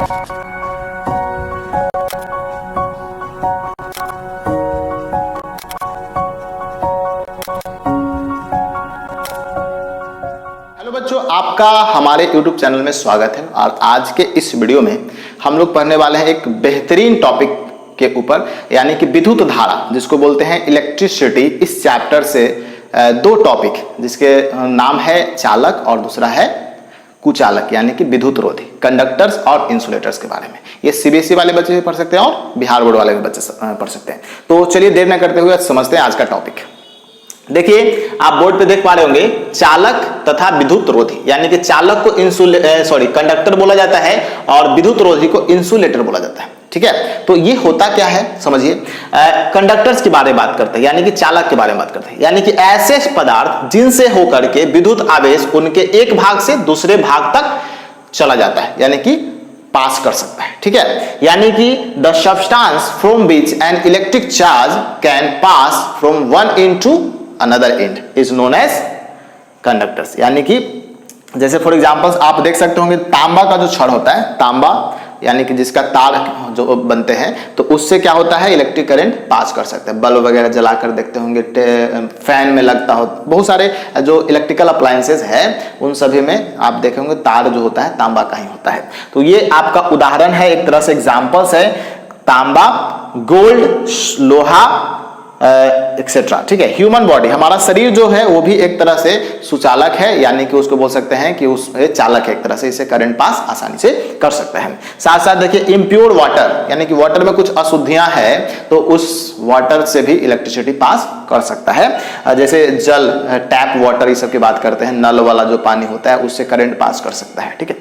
Hello बच्चों, आपका हमारे YouTube चैनल में स्वागत है। और आज के इस वीडियो में हम लोग पढ़ने वाले हैं एक बेहतरीन टॉपिक के ऊपर, यानी कि विद्युत धारा, जिसको बोलते हैं इलेक्ट्रिसिटी। इस चैप्टर से दो टॉपिक, जिसके नाम है चालक और दूसरा है कुचालक, यानी कि विद्युत रोधी, कंडक्टर्स और इंसुलेटर्स के बारे में। ये सीबीएसई वाले बच्चे भी पढ़ सकते हैं और बिहार बोर्ड वाले भी बच्चे पढ़ सकते हैं। तो चलिए देर न करते हुए समझते हैं आज का टॉपिक। देखिए, आप बोर्ड पे देख पा रहे होंगे चालक तथा विद्युत रोधी, यानी कि चालक को कंडक्टर बोला जाता है और विद्युत रोधी को इंसुलेटर बोला जाता है। ठीक है, तो ये होता क्या है समझिए। कंडक्टर्स के बारे में बात करते हैं, यानी कि चालक के बारे में बात करते हैं, यानी कि ऐसे पदार्थ जिनसे होकर के विद्युत आवेश उनके एक भाग से दूसरे भाग तक चला जाता है, यानी कि पास कर सकता है। ठीक है, यानी कि the substance from which an electric charge can pass from one end to another end is known as conductors. यानी कि जैसे फॉर एग्जांपल्स आप देख सकते होंगे, तांबा का जो छड़ होता है, तांबा यानी कि जिसका तार जो बनते हैं, तो उससे क्या होता है, इलेक्ट्रिक करंट पास कर सकते हैं। बल्ब वगैरह जलाकर देखते होंगे, फैन में लगता हो, बहुत सारे जो इलेक्ट्रिकल अप्लायंसेस है उन सभी में आप देखेंगे तार जो होता है तांबा का ही होता है। तो ये आपका उदाहरण है, एक तरह से एग्जांपल्स है, तांबा, गोल्ड, लोहा एक्सेट्रा। ठीक है, ह्यूमन बॉडी, हमारा शरीर जो है वो भी एक तरह से सुचालक है, यानी कि उसको बोल सकते हैं कि उस चालक है एक तरह से, इसे करंट पास आसानी से कर सकता है। साथ साथ देखिए, इम्प्योर वाटर, यानी कि वाटर में कुछ अशुद्धियां हैं तो उस वाटर से भी इलेक्ट्रिसिटी पास कर सकता है। जैसे जल, टैप वाटर, ये सब की बात करते हैं, नल वाला जो पानी होता है उससे करंट पास कर सकता है। ठीक है,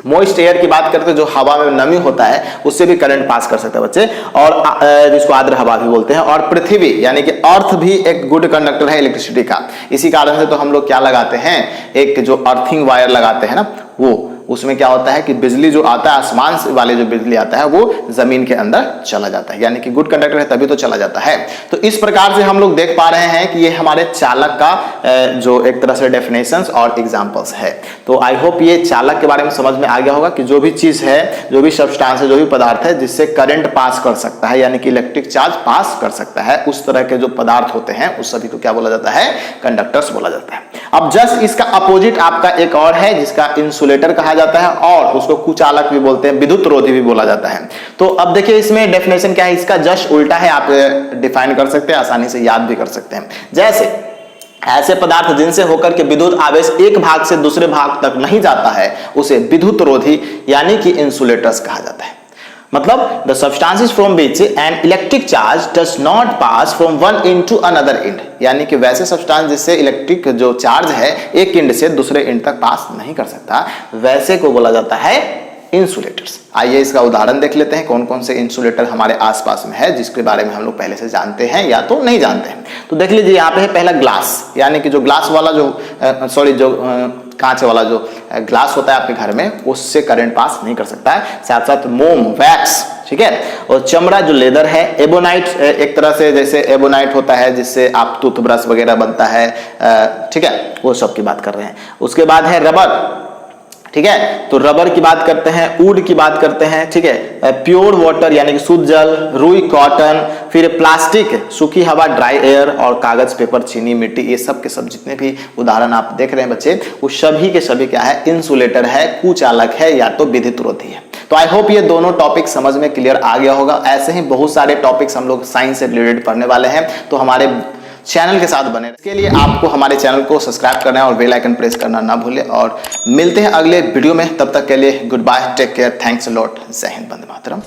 मॉइस्ट एयर की बात करते हैं, जो हवा में नमी होता है उससे भी करंट पास कर सकते हैं बच्चे, और जिसको आर्द्र हवा भी बोलते हैं। और पृथ्वी यानी कि अर्थ भी एक गुड कंडक्टर है इलेक्ट्रिसिटी का। इसी कारण से तो हम लोग क्या लगाते हैं, एक जो अर्थिंग वायर लगाते हैं ना, वो उसमें क्या होता है कि बिजली जो आता है, आसमान से वाले जो बिजली आता है वो जमीन के अंदर चला जाता है, यानी कि गुड कंडक्टर है तभी तो चला जाता है। तो इस प्रकार से हम लोग देख पा रहे हैं कि ये हमारे चालक का जो एक तरह से डेफिनेशंस और एग्जांपल्स है। तो आई होप ये चालक के बारे में समझ में आ गया होगा कि जो भी चीज है, जो भी सब्सटेंस है, जो भी पदार्थ है जिससे करंट पास कर सकता है, यानी कि इलेक्ट्रिक चार्ज पास कर सकता है, उस तरह के जो पदार्थ होते हैं उस सभी को क्या बोला जाता है, कंडक्टर्स बोला जाता है। अब जस्ट इसका अपोजिट आपका एक और है जिसका इंसुलेटर कहा जाता है, और उसको कुचालक भी बोलते हैं, विद्युत रोधी भी बोला जाता है। तो अब देखिए इसमें डेफिनेशन क्या है, इसका जस्ट उल्टा है, आप डिफाइन कर सकते हैं, आसानी से याद भी कर सकते हैं। जैसे ऐसे पदार्थ जिनसे होकर के विद्युत आवेश एक भाग से दूसरे भाग तक नहीं जाता है उसे विद्युत रोधी यानी कि इंसुलेटर्स कहा जाता है। मतलब the substances from which an electric charge does not pass from one end to another end, यानी कि वैसे सब्सटेंस जिससे इलेक्ट्रिक जो चार्ज है एक एंड से दूसरे एंड तक पास नहीं कर सकता, वैसे को बोला जाता है इंसुलेटर्स। आइए इसका उदाहरण देख लेते हैं, कौन कौन से इंसुलेटर हमारे आसपास में है जिसके बारे में हम लोग पहले से जानते हैं या तो नहीं जानते हैं। तो देख लीजिए, यहाँ पे है पहला ग्लास, यानी कि जो ग्लास वाला जो कांच वाला जो ग्लास होता है आपके घर में, उससे करंट पास नहीं कर सकता है। साथ साथ मोम, वैक्स, ठीक है, और चमड़ा जो लेदर है, एबोनाइट, एक तरह से जैसे एबोनाइट होता है जिससे आप टूथब्रश वगैरह बनता है, ठीक है, वो सब की बात कर रहे हैं। उसके बाद है रबर, ठीक है, तो रबर की बात करते हैं, वुड की बात करते हैं, ठीक है, प्योर वाटर यानी कि शुद्ध जल, रुई, कॉटन, फिर प्लास्टिक, सूखी हवा, ड्राई एयर, और कागज, पेपर, चीनी, मिट्टी, ये सब के सब जितने भी उदाहरण आप देख रहे हैं बच्चे, वो सभी के सभी क्या है, इंसुलेटर है, कुचालक है या तो विद्युत रोधी है। तो आई होप ये दोनों टॉपिक समझ में क्लियर आ गया होगा। ऐसे ही बहुत सारे टॉपिक्स हम लोग साइंस से रिलेटेड पढ़ने वाले हैं, तो हमारे चैनल के साथ बने। इसके लिए आपको हमारे चैनल को सब्सक्राइब करना है और बेल आइकन प्रेस करना ना भूलें। और मिलते हैं अगले वीडियो में, तब तक के लिए good bye, take care, thanks a lot, Jai Hind, Vande Mataram.